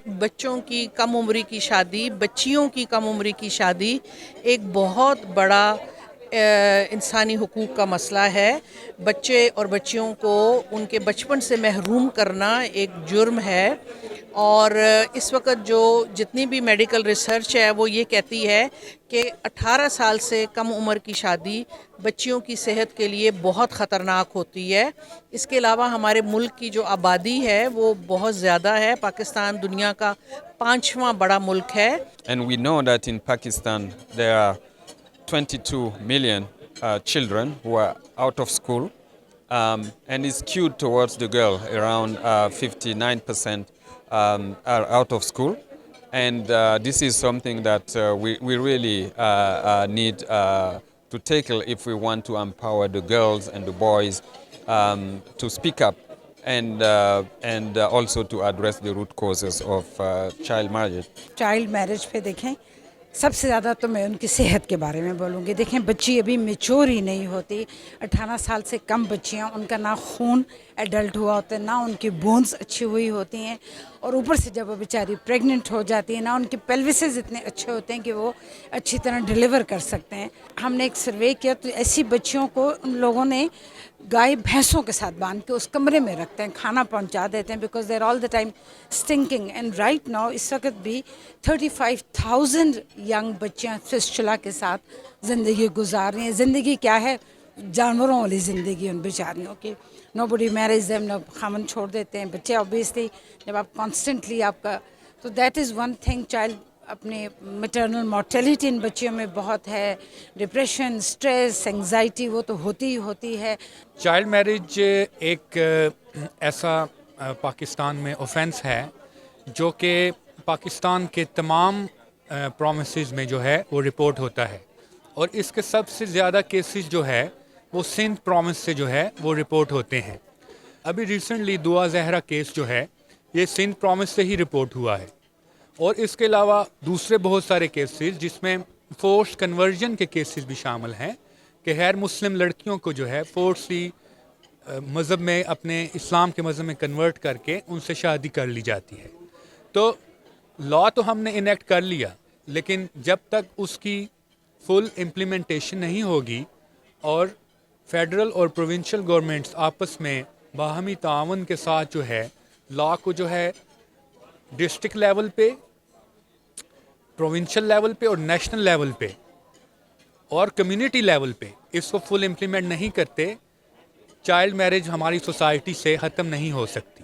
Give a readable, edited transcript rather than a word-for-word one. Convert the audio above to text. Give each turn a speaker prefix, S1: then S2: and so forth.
S1: بچوں کی کم عمری کی شادی، بچیوں کی کم عمری کی شادی ایک بہت بڑا انسانی حقوق کا مسئلہ ہے۔ بچے اور بچیوں کو ان کے بچپن سے محروم کرنا ایک جرم ہے، اور اس وقت جو جتنی بھی میڈیکل ریسرچ ہے وہ یہ کہتی ہے کہ 18 سال سے کم عمر کی شادی بچیوں کی صحت کے لیے بہت خطرناک ہوتی ہے۔ اس کے علاوہ ہمارے ملک کی جو آبادی ہے وہ بہت زیادہ ہے۔ پاکستان دنیا کا 5واں بڑا ملک ہے۔
S2: And we know that in Pakistan there are 22 million children who are out of school, and is skewed towards the girl. Around 59% are out of school, and this is something that we really need to tackle if we want to empower the girls and the boys to speak up, and also to address the root causes of child marriage.
S3: Child marriage پہ دیکھیں، سب سے زیادہ تو میں ان کی صحت کے بارے میں بولوں گی۔ دیکھیں بچی ابھی میچور ہی نہیں ہوتی، 18 سال سے کم بچیاں، ان کا نہ خون ایڈلٹ ہوا ہوتا ہے، نہ ان کی بونز اچھی ہوئی ہوتی ہیں، اور اوپر سے جب وہ بیچاری پریگننٹ ہو جاتی ہے، نہ ان کے پیلوسز اتنے اچھے ہوتے ہیں کہ وہ اچھی طرح ڈیلیور کر سکتے ہیں۔ ہم نے ایک سروے کیا تو ایسی بچیوں کو ان لوگوں نے گائے بھینسوں کے ساتھ باندھ کے اس کمرے میں رکھتے ہیں، کھانا پہنچا دیتے ہیں، because there all the time stinking. And right now اس وقت بھی 35,000 ینگ بچیاں فسچولا کے ساتھ زندگی گزار رہی ہیں۔ زندگی کیا ہے؟ جانوروں والی زندگی ان بیچاریوں کی۔ نو بڈی میریج دیم، نہ خامن چھوڑ دیتے ہیں بچے۔ اوبیسلی جب آپ کانسٹنٹلی آپ کا، تو that is one thing. Child اپنے میٹرنل مورٹیلیٹی ان بچیوں میں بہت ہے، ڈپریشن، اسٹریس، انگزائٹی، وہ تو ہوتی ہی ہوتی ہے۔
S4: چائلڈ میرج ایک ایسا پاکستان میں اوفینس ہے جو کہ پاکستان کے تمام پرومسز میں جو ہے وہ رپورٹ ہوتا ہے، اور اس کے سب سے زیادہ کیسز جو ہے وہ سندھ پرومس سے جو ہے وہ رپورٹ ہوتے ہیں۔ ابھی ریسنٹلی دعا زہرا کیس جو ہے یہ سندھ پرومس سے ہی رپورٹ ہوا ہے، اور اس کے علاوہ دوسرے بہت سارے کیسز جس میں فورس کنورژن کے کیسز بھی شامل ہیں کہ غیر مسلم لڑکیوں کو جو ہے فورسلی مذہب میں، اپنے اسلام کے مذہب میں کنورٹ کر کے ان سے شادی کر لی جاتی ہے۔ تو لا تو ہم نے انیکٹ کر لیا، لیکن جب تک اس کی فل امپلیمنٹیشن نہیں ہوگی اور فیڈرل اور پروونشل گورنمنٹس آپس میں باہمی تعاون کے ساتھ جو ہے لا کو جو ہے ڈسٹرکٹ لیول پہ، پروونشل لیول پہ اور نیشنل لیول پہ اور کمیونٹی لیول پہ اس کو فل امپلیمنٹ نہیں کرتے، چائلڈ میرج ہماری سوسائٹی سے ختم نہیں ہو سکتی۔